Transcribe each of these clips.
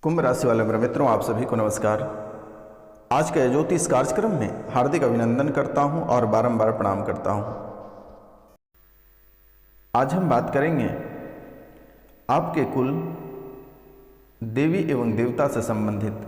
कुंभ राशि वाले मेरे मित्रों, आप सभी को नमस्कार। आज के ज्योतिष कार्यक्रम में हार्दिक अभिनंदन करता हूं और बारंबार प्रणाम करता हूं। आज हम बात करेंगे आपके कुल देवी एवं देवता से संबंधित।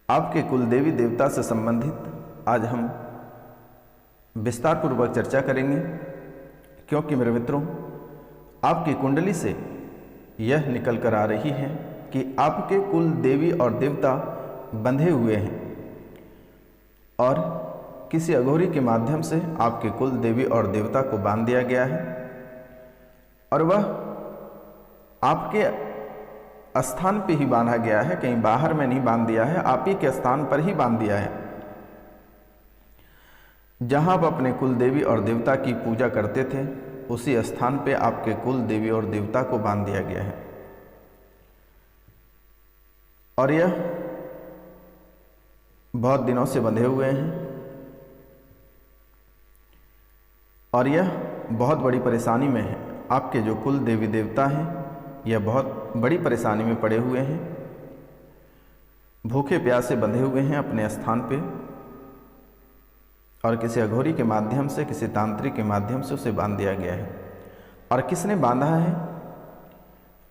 आपके कुल देवी देवता से संबंधित आज हम विस्तार पूर्वक चर्चा करेंगे, क्योंकि मेरे मित्रों आपकी कुंडली से यह निकल कर आ रही है कि आपके कुल देवी और देवता बंधे हुए हैं और किसी अघोरी के माध्यम से आपके कुल देवी और देवता को बांध दिया गया है और वह आपके स्थान पे ही बांधा गया है, कहीं बाहर में नहीं बांध दिया है, आप ही के स्थान पर ही बांध दिया है। जहां आप अपने कुल देवी और देवता की पूजा करते थे उसी स्थान पे आपके कुल देवी और देवता को बांध दिया गया है और यह बहुत दिनों से बंधे हुए हैं और यह बहुत बड़ी परेशानी में है। आपके जो कुल देवी देवता हैं यह बहुत बड़ी परेशानी में पड़े हुए हैं, भूखे प्यासे बंधे हुए हैं अपने स्थान पे और किसी अघोरी के माध्यम से, किसी तांत्रिक के माध्यम से उसे बांध दिया गया है। और किसने बांधा है,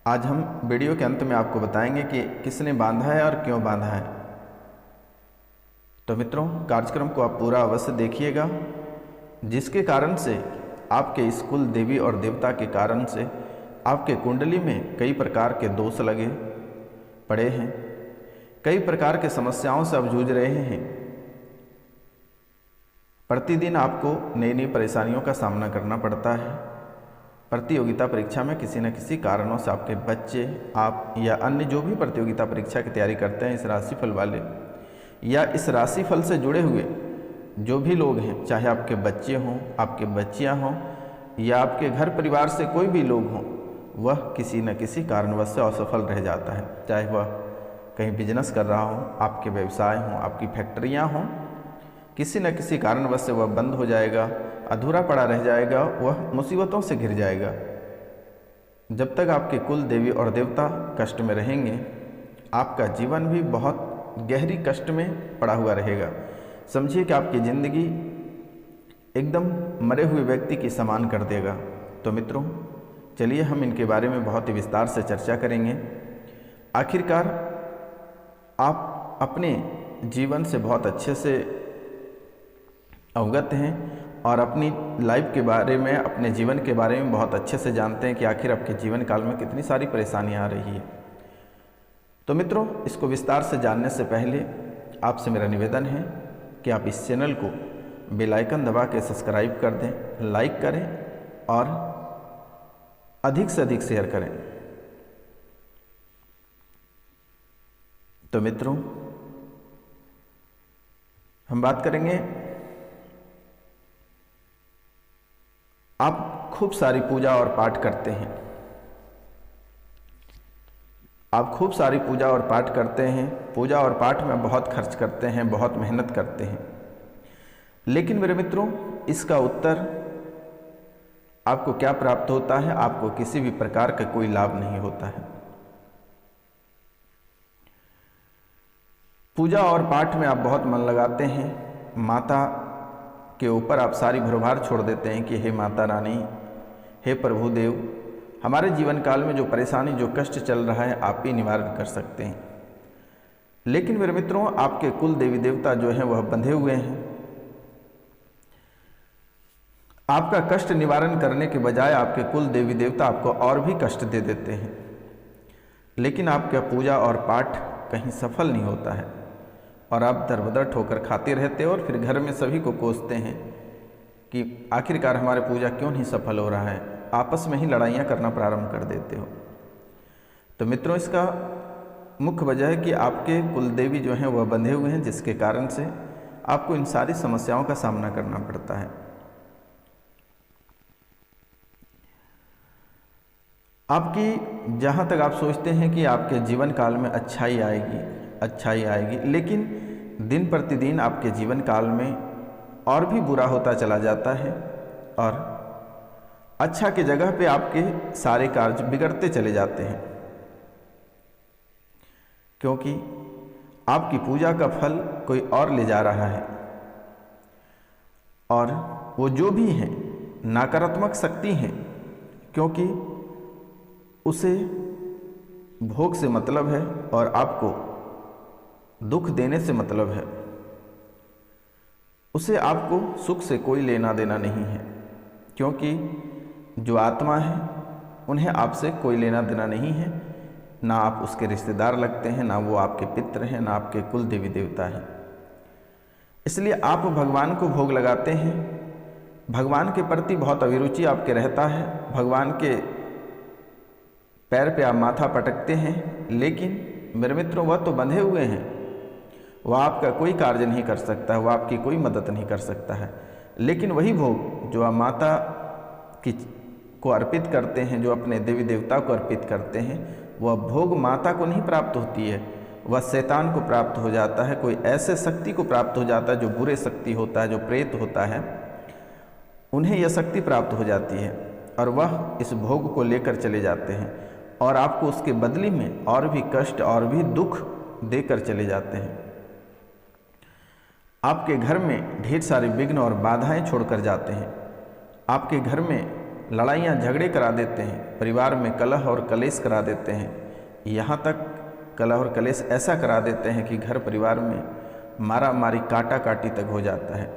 आज हम वीडियो के अंत में आपको बताएंगे कि किसने बांधा है और क्यों बांधा है। तो मित्रों, कार्यक्रम को आप पूरा अवश्य देखिएगा, जिसके कारण से आपके इस कुल देवी और देवता के कारण से आपके कुंडली में कई प्रकार के दोष लगे पड़े हैं, कई प्रकार के समस्याओं से आप जूझ रहे हैं। प्रतिदिन आपको नई नई परेशानियों का सामना करना पड़ता है। प्रतियोगिता परीक्षा में किसी न किसी कारणों से आपके बच्चे, आप या अन्य जो भी प्रतियोगिता परीक्षा की तैयारी करते हैं, इस राशिफल वाले या इस राशिफल से जुड़े हुए जो भी लोग हैं, चाहे आपके बच्चे हों, आपके बच्चियां हों या आपके घर परिवार से कोई भी लोग हों, वह किसी न किसी कारणवश से असफल रह जाता है। चाहे वह कहीं बिजनेस कर रहा हो, आपके व्यवसाय हों, आपकी फैक्ट्रियाँ हों, किसी न किसी कारणवश से वह बंद हो जाएगा, अधूरा पड़ा रह जाएगा, वह मुसीबतों से घिर जाएगा। जब तक आपके कुल देवी और देवता कष्ट में रहेंगे, आपका जीवन भी बहुत गहरी कष्ट में पड़ा हुआ रहेगा। समझिए कि आपकी ज़िंदगी एकदम मरे हुए व्यक्ति की समान कर देगा। तो मित्रों, चलिए हम इनके बारे में बहुत ही विस्तार से चर्चा करेंगे। आखिरकार आप अपने जीवन से बहुत अच्छे से अवगत हैं और अपनी लाइफ के बारे में, अपने जीवन के बारे में बहुत अच्छे से जानते हैं कि आखिर आपके जीवन काल में कितनी सारी परेशानियां आ रही है। तो मित्रों, इसको विस्तार से जानने से पहले आपसे मेरा निवेदन है कि आप इस चैनल को बेल आइकन दबा के सब्सक्राइब कर दें, लाइक करें और अधिक से अधिक शेयर करें। तो मित्रों, हम बात करेंगे, आप खूब सारी पूजा और पाठ करते हैं, आप खूब सारी पूजा और पाठ करते हैं, पूजा और पाठ में बहुत खर्च करते हैं, बहुत मेहनत करते हैं, लेकिन मेरे मित्रों इसका उत्तर आपको क्या प्राप्त होता है? आपको किसी भी प्रकार का कोई लाभ नहीं होता है। पूजा और पाठ में आप बहुत मन लगाते हैं, माता के ऊपर आप सारी भरभार छोड़ देते हैं कि हे माता रानी, हे प्रभु देव, हमारे जीवन काल में जो परेशानी, जो कष्ट चल रहा है, आप ही निवारण कर सकते हैं। लेकिन मेरे मित्रों, आपके कुल देवी देवता जो हैं वह बंधे हुए हैं। आपका कष्ट निवारण करने के बजाय आपके कुल देवी देवता आपको और भी कष्ट दे देते हैं, लेकिन आपका पूजा और पाठ कहीं सफल नहीं होता है और आप दरबदर ठोकर खाते रहते हो और फिर घर में सभी को कोसते हैं कि आखिरकार हमारे पूजा क्यों नहीं सफल हो रहा है। आपस में ही लड़ाइयाँ करना प्रारंभ कर देते हो। तो मित्रों, इसका मुख्य वजह है कि आपके कुल देवी जो हैं वह बंधे हुए हैं, जिसके कारण से आपको इन सारी समस्याओं का सामना करना पड़ता है। आपकी जहाँ तक आप सोचते हैं कि आपके जीवन काल में अच्छाई आएगी, अच्छाई आएगी, लेकिन दिन प्रतिदिन आपके जीवन काल में और भी बुरा होता चला जाता है और अच्छा की जगह पे आपके सारे कार्य बिगड़ते चले जाते हैं। क्योंकि आपकी पूजा का फल कोई और ले जा रहा है। और वो जो भी हैं नकारात्मक शक्ति हैं, क्योंकि उसे भोग से मतलब है और आपको दुख देने से मतलब है। उसे आपको सुख से कोई लेना देना नहीं है, क्योंकि जो आत्मा है उन्हें आपसे कोई लेना देना नहीं है। ना आप उसके रिश्तेदार लगते हैं, ना वो आपके पितृ हैं, ना आपके कुल देवी देवता हैं। इसलिए आप भगवान को भोग लगाते हैं। भगवान के प्रति बहुत अभिरुचि आपके रहता है। भगवान के पैर पे आप माथा पटकते हैं, लेकिन मेरे मित्रों वह तो बंधे हुए हैं, वह आपका कोई कार्य नहीं कर सकता, वह आपकी कोई मदद नहीं कर सकता है। लेकिन वही भोग जो आप माता की को अर्पित करते हैं, जो अपने देवी देवता को अर्पित करते हैं, वह भोग माता को नहीं प्राप्त होती है, वह शैतान को प्राप्त हो जाता है। कोई ऐसे शक्ति को प्राप्त हो जाता है जो बुरे शक्ति होता है, जो प्रेत होता है, उन्हें यह शक्ति प्राप्त हो जाती है और वह इस भोग को लेकर चले जाते हैं और आपको उसके बदले में और भी कष्ट और भी दुख देकर चले जाते हैं। आपके घर में ढेर सारे विघ्न और बाधाएं छोड़कर जाते हैं। आपके घर में लड़ाइयाँ झगड़े करा देते हैं, परिवार में कलह और कलेश करा देते हैं। यहाँ तक कलह और कलेश ऐसा करा देते हैं कि घर परिवार में मारा मारी काटा काटी तक हो जाता है।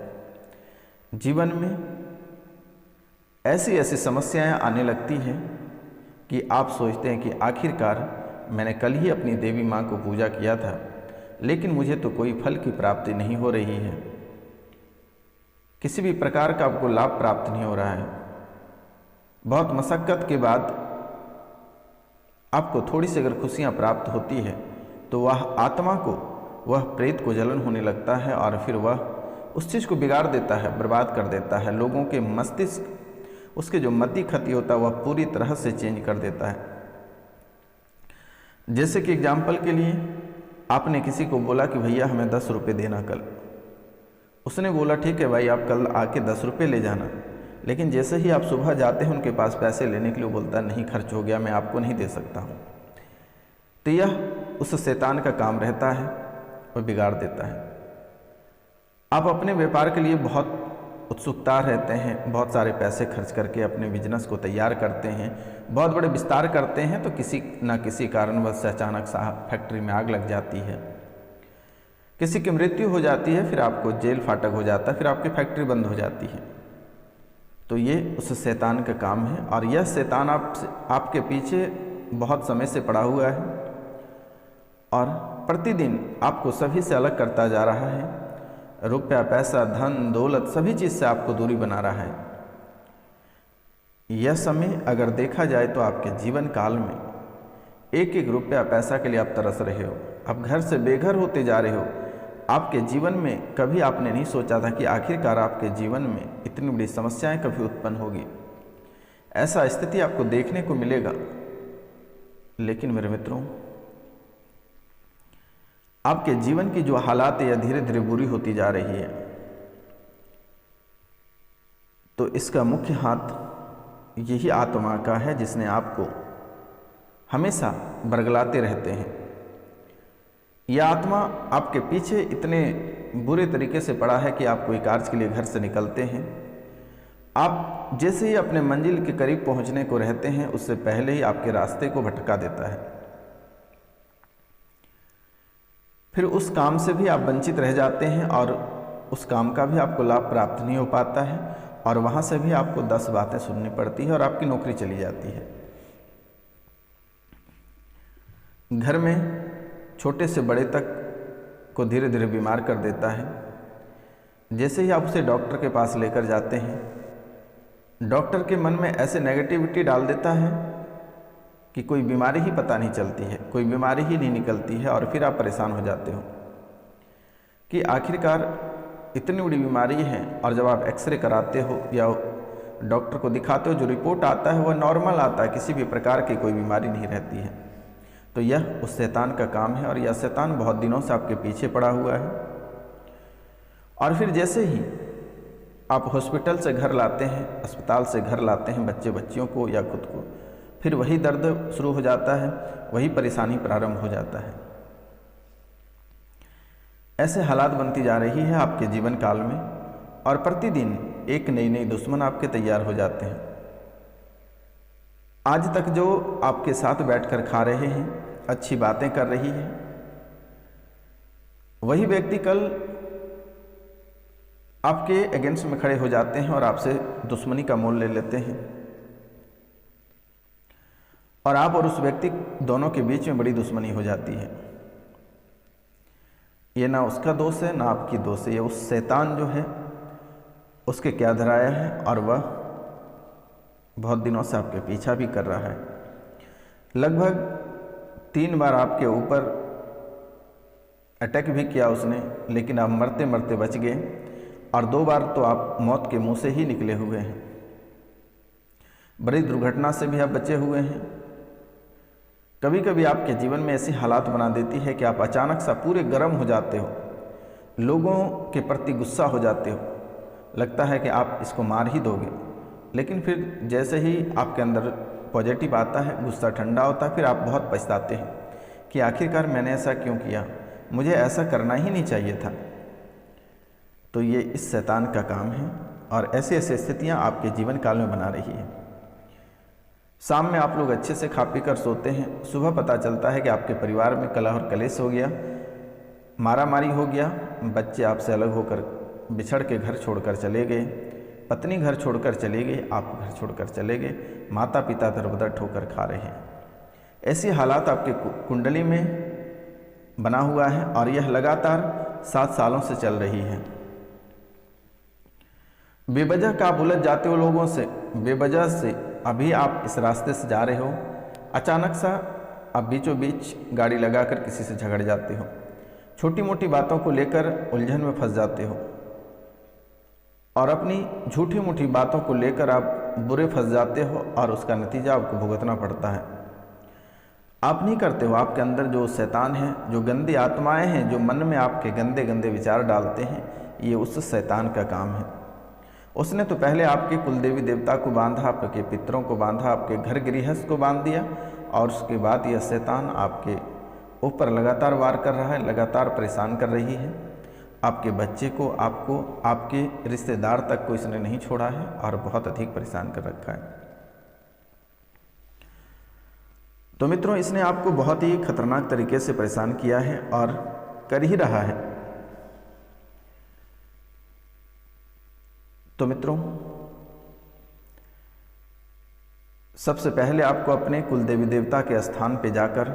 जीवन में ऐसी ऐसी समस्याएं आने लगती हैं कि आप सोचते हैं कि आखिरकार मैंने कल ही अपनी देवी माँ को पूजा किया था, लेकिन मुझे तो कोई फल की प्राप्ति नहीं हो रही है, किसी भी प्रकार का आपको लाभ प्राप्त नहीं हो रहा है। बहुत मशक्क़त के बाद आपको थोड़ी सी अगर खुशियाँ प्राप्त होती है तो वह आत्मा को, वह प्रेत को जलन होने लगता है और फिर वह उस चीज़ को बिगाड़ देता है, बर्बाद कर देता है। लोगों के मस्तिष्क, उसके जो मति खती होता है वह पूरी तरह से चेंज कर देता है। जैसे कि एग्जाम्पल के लिए आपने किसी को बोला कि भैया हमें 10 रुपये देना कल। उसने बोला ठीक है भाई, आप कल आके 10 रुपये ले जाना। लेकिन जैसे ही आप सुबह जाते हैं उनके पास पैसे लेने के लिए, बोलता नहीं खर्च हो गया, मैं आपको नहीं दे सकता हूँ। तो यह उस शैतान का काम रहता है, वह बिगाड़ देता है। आप अपने व्यापार के लिए बहुत उत्सुकता रहते हैं, बहुत सारे पैसे खर्च करके अपने बिजनेस को तैयार करते हैं, बहुत बड़े विस्तार करते हैं, तो किसी न किसी कारणवश अचानक सा फैक्ट्री में आग लग जाती है, किसी की मृत्यु हो जाती है, फिर आपको जेल फाटक हो जाता है, फिर आपकी फैक्ट्री बंद हो जाती है। तो ये उस शैतान का काम है और यह शैतान आपके पीछे बहुत समय से पड़ा हुआ है और प्रतिदिन आपको सभी से अलग करता जा रहा है। रुपया, पैसा, धन, दौलत सभी चीज़ से आपको दूरी बना रहा है। यह समय अगर देखा जाए तो आपके जीवन काल में एक एक रुपया पैसा के लिए आप तरस रहे हो, आप घर से बेघर होते जा रहे हो। आपके जीवन में कभी आपने नहीं सोचा था कि आखिरकार आपके जीवन में इतनी बड़ी समस्याएं कभी उत्पन्न होगी, ऐसा स्थिति आपको देखने को मिलेगा। लेकिन मेरे मित्रों, आपके जीवन की जो हालात है यह धीरे धीरे बुरी होती जा रही है, तो इसका मुख्य हाथ यही आत्मा का है जिसने आपको हमेशा बरगलाते रहते हैं। यह आत्मा आपके पीछे इतने बुरे तरीके से पड़ा है कि आप कोई कार्य के लिए घर से निकलते हैं, आप जैसे ही अपने मंजिल के करीब पहुंचने को रहते हैं उससे पहले ही आपके रास्ते को भटका देता है। फिर उस काम से भी आप वंचित रह जाते हैं और उस काम का भी आपको लाभ प्राप्त नहीं हो पाता है और वहाँ से भी आपको 10 बातें सुननी पड़ती है और आपकी नौकरी चली जाती है। घर में छोटे से बड़े तक को धीरे धीरे बीमार कर देता है। जैसे ही आप उसे डॉक्टर के पास लेकर जाते हैं, डॉक्टर के मन में ऐसे नेगेटिविटी डाल देता है कि कोई बीमारी ही पता नहीं चलती है, कोई बीमारी ही नहीं निकलती है और फिर आप परेशान हो जाते हो कि आखिरकार इतनी बड़ी बीमारी है। और जब आप एक्सरे कराते हो या डॉक्टर को दिखाते हो, जो रिपोर्ट आता है वह नॉर्मल आता है, किसी भी प्रकार की कोई बीमारी नहीं रहती है। तो यह उस शैतान का काम है और यह शैतान बहुत दिनों से आपके पीछे पड़ा हुआ है। और फिर जैसे ही आप हॉस्पिटल से घर लाते हैं, अस्पताल से घर लाते हैं बच्चे बच्चियों को या खुद को, फिर वही दर्द शुरू हो जाता है, वही परेशानी प्रारंभ हो जाता है। ऐसे हालात बनती जा रही है आपके जीवन काल में और प्रतिदिन एक नई नई दुश्मन आपके तैयार हो जाते हैं। आज तक जो आपके साथ बैठकर खा रहे हैं, अच्छी बातें कर रही है, वही व्यक्ति कल आपके अगेंस्ट में खड़े हो जाते हैं और आपसे दुश्मनी का मोल ले लेते हैं और आप और उस व्यक्ति दोनों के बीच में बड़ी दुश्मनी हो जाती है। ये ना उसका दोष है ना आपकी दोष है, ये उस शैतान जो है उसके क्या धराया है और वह बहुत दिनों से आपके पीछा भी कर रहा है। लगभग 3 बार आपके ऊपर अटैक भी किया उसने, लेकिन आप मरते मरते बच गए और 2 बार तो आप मौत के मुंह से ही निकले हुए हैं। बड़ी दुर्घटना से भी आप बचे हुए हैं। कभी कभी आपके जीवन में ऐसी हालात बना देती है कि आप अचानक सा पूरे गर्म हो जाते हो, लोगों के प्रति गुस्सा हो जाते हो, लगता है कि आप इसको मार ही दोगे, लेकिन फिर जैसे ही आपके अंदर पॉजिटिव आता है, गुस्सा ठंडा होता है, फिर आप बहुत पछताते हैं कि आखिरकार मैंने ऐसा क्यों किया, मुझे ऐसा करना ही नहीं चाहिए था। तो ये इस शैतान का काम है और ऐसी ऐसी स्थितियाँ आपके जीवन काल में बना रही है। शाम में आप लोग अच्छे से खा पी कर सोते हैं, सुबह पता चलता है कि आपके परिवार में कलह और कलेश हो गया, मारामारी हो गया, बच्चे आपसे अलग होकर बिछड़ के घर छोड़कर चले गए, पत्नी घर छोड़कर चली गई, आप घर छोड़कर चले गए, माता पिता दरबदर ठोकर खा रहे हैं। ऐसी हालात आपके कुंडली में बना हुआ है और यह लगातार 7 सालों से चल रही है। बेवजह का आप उलझ जाते हो लोगों से, बेवजह से अभी आप इस रास्ते से जा रहे हो, अचानक सा आप बीचों बीच गाड़ी लगाकर किसी से झगड़ जाते हो, छोटी मोटी बातों को लेकर उलझन में फंस जाते हो और अपनी झूठी मूठी बातों को लेकर आप बुरे फंस जाते हो और उसका नतीजा आपको भुगतना पड़ता है। आप नहीं करते हो, आपके अंदर जो शैतान है, जो गंदी आत्माएं हैं, जो मन में आपके गंदे गंदे विचार डालते हैं, ये उस शैतान का काम है। उसने तो पहले आपके कुलदेवी देवता को बांधा, आपके पितरों को बांधा, आपके घर गृहस्थ को बांध दिया और उसके बाद यह शैतान आपके ऊपर लगातार वार कर रहा है, लगातार परेशान कर रही है। आपके बच्चे को, आपको, आपके रिश्तेदार तक को इसने नहीं छोड़ा है और बहुत अधिक परेशान कर रखा है। तो मित्रों, इसने आपको बहुत ही खतरनाक तरीके से परेशान किया है और कर ही रहा है। तो मित्रों, सबसे पहले आपको अपने कुलदेवी देवता के स्थान पे जाकर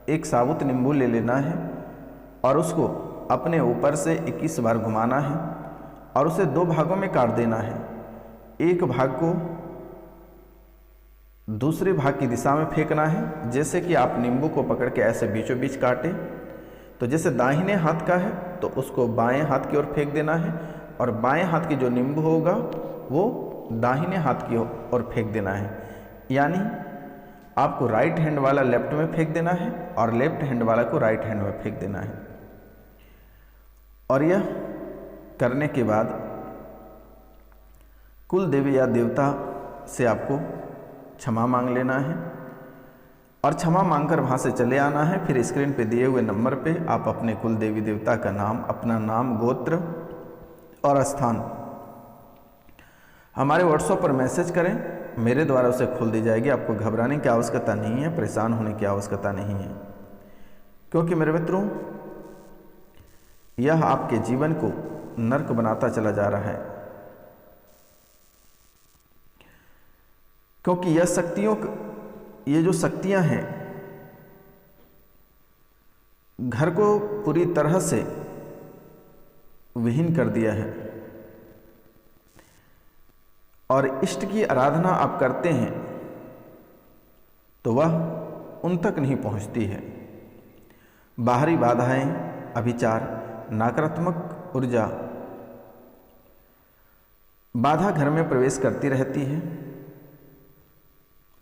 एक साबुत नींबू ले लेना है और उसको अपने ऊपर से 21 बार घुमाना है और उसे 2 भागों में काट देना है। एक भाग को दूसरे भाग की दिशा में फेंकना है, जैसे कि आप नींबू को पकड़ के ऐसे बीचों बीच काटे, तो जैसे दाहिने हाथ का है तो उसको बाएं हाथ की ओर फेंक देना है और बाएं हाथ की जो नींबू होगा वो दाहिने हाथ की ओर फेंक देना है। यानी आपको राइट हैंड वाला लेफ्ट में फेंक देना है और लेफ्ट हैंड वाला को राइट हैंड में फेंक देना है। और यह करने के बाद कुल देवी या देवता से आपको क्षमा मांग लेना है और क्षमा मांगकर वहाँ से चले आना है। फिर स्क्रीन पे दिए हुए नंबर पे आप अपने कुल देवी देवता का नाम, अपना नाम, गोत्र और स्थान हमारे व्हाट्सएप पर मैसेज करें, मेरे द्वारा उसे खोल दी जाएगी। आपको घबराने की आवश्यकता नहीं है, परेशान होने की आवश्यकता नहीं है, क्योंकि मेरे मित्रों, यह आपके जीवन को नर्क बनाता चला जा रहा है। क्योंकि ये जो शक्तियां हैं, घर को पूरी तरह से विहीन कर दिया है और इष्ट की आराधना आप करते हैं तो वह उन तक नहीं पहुंचती है। बाहरी बाधाएं, अभिचार, नकारात्मक ऊर्जा बाधा घर में प्रवेश करती रहती है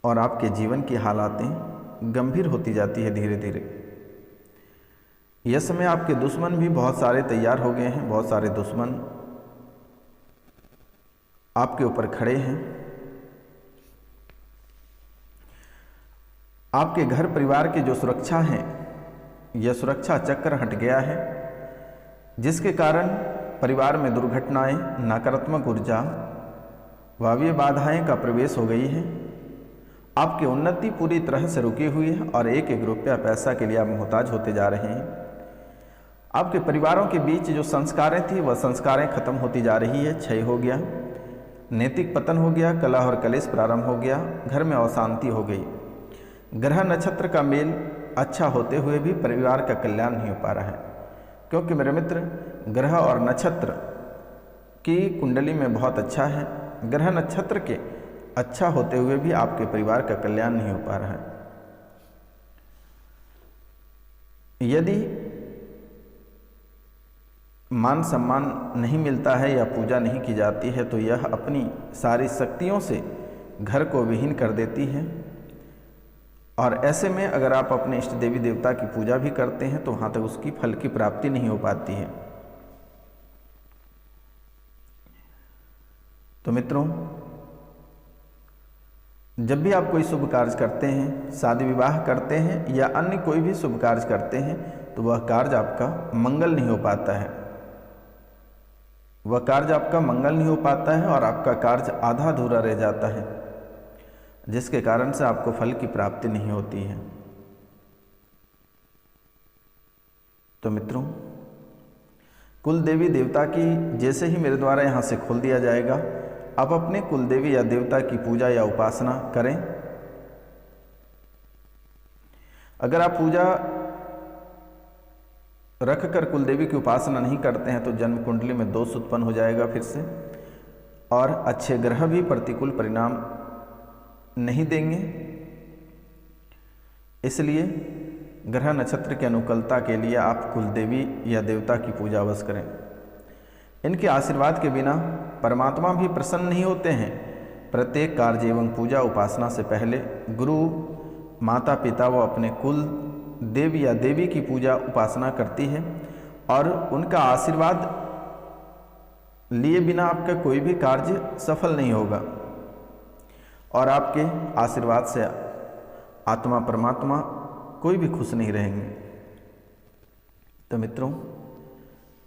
और आपके जीवन की हालातें गंभीर होती जाती है धीरे धीरे। यह समय आपके दुश्मन भी बहुत सारे तैयार हो गए हैं, बहुत सारे दुश्मन आपके ऊपर खड़े हैं। आपके घर परिवार की जो सुरक्षा है, यह सुरक्षा चक्र हट गया है जिसके कारण परिवार में दुर्घटनाएं, नकारात्मक ऊर्जा, वायवीय बाधाएं का प्रवेश हो गई है। आपकी उन्नति पूरी तरह से रुकी हुई है और एक एक रुपया पैसा के लिए आप मोहताज होते जा रहे हैं। आपके परिवारों के बीच जो संस्कारें थी वह संस्कारें खत्म होती जा रही है, क्षय हो गया, नैतिक पतन हो गया, कलह और कलेश प्रारंभ हो गया, घर में अशांति हो गई। ग्रह नक्षत्र का मेल अच्छा होते हुए भी परिवार का कल्याण नहीं हो पा रहा है, क्योंकि मेरे मित्र ग्रह और नक्षत्र की कुंडली में बहुत अच्छा है। ग्रह नक्षत्र के अच्छा होते हुए भी आपके परिवार का कल्याण नहीं हो पा रहा है। यदि मान सम्मान नहीं मिलता है या पूजा नहीं की जाती है तो यह अपनी सारी शक्तियों से घर को विहीन कर देती है। और ऐसे में अगर आप अपने इष्ट देवी देवता की पूजा भी करते हैं तो वहाँ तक उसकी फल की प्राप्ति नहीं हो पाती है। तो मित्रों, जब भी आप कोई शुभ कार्य करते हैं, शादी विवाह करते हैं या अन्य कोई भी शुभ कार्य करते हैं तो वह कार्य आपका मंगल नहीं हो पाता है। वह कार्य आपका मंगल नहीं हो पाता है और आपका कार्य आधा अधूरा रह जाता है, जिसके कारण से आपको फल की प्राप्ति नहीं होती है। तो मित्रों, कुल देवी देवता की जैसे ही मेरे द्वारा यहाँ से खोल दिया जाएगा, आप अपने कुल देवी या देवता की पूजा या उपासना करें। अगर आप पूजा रख कर कुल देवी की उपासना नहीं करते हैं तो जन्म कुंडली में दोष उत्पन्न हो जाएगा फिर से, और अच्छे ग्रह भी प्रतिकूल परिणाम नहीं देंगे। इसलिए ग्रह नक्षत्र की अनुकूलता के लिए आप कुल देवी या देवता की पूजा अवश्य करें। इनके आशीर्वाद के बिना परमात्मा भी प्रसन्न नहीं होते हैं। प्रत्येक कार्य एवं पूजा उपासना से पहले गुरु, माता पिता व अपने कुल देव या देवी की पूजा उपासना करती है और उनका आशीर्वाद लिए बिना आपका कोई भी कार्य सफल नहीं होगा और आपके आशीर्वाद से आत्मा परमात्मा कोई भी खुश नहीं रहेंगे। तो मित्रों,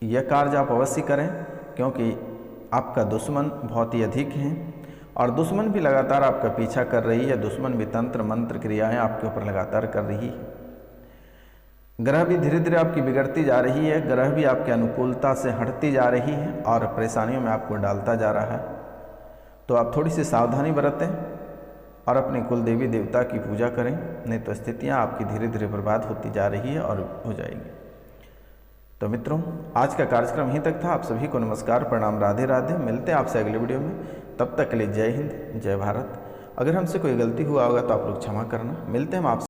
यह कार्य आप अवश्य करें, क्योंकि आपका दुश्मन बहुत ही अधिक है और दुश्मन भी लगातार आपका पीछा कर रही है। दुश्मन भी तंत्र मंत्र क्रियाएं आपके ऊपर लगातार कर रही है। ग्रह भी धीरे धीरे आपकी बिगड़ती जा रही है, ग्रह भी आपकी अनुकूलता से हटती जा रही है और परेशानियों में आपको डालता जा रहा है। तो आप थोड़ी सी सावधानी बरतें और अपने कुल देवी देवता की पूजा करें, नहीं तो स्थितियाँ आपकी धीरे धीरे बर्बाद होती जा रही है और हो जाएगी। तो मित्रों, आज का कार्यक्रम यहीं तक था। आप सभी को नमस्कार, प्रणाम, राधे राधे। मिलते हैं आपसे अगले वीडियो में, तब तक के लिए जय हिंद, जय भारत। अगर हमसे कोई गलती हुआ होगा तो आप लोग क्षमा करना। मिलते हैं हम आपसे।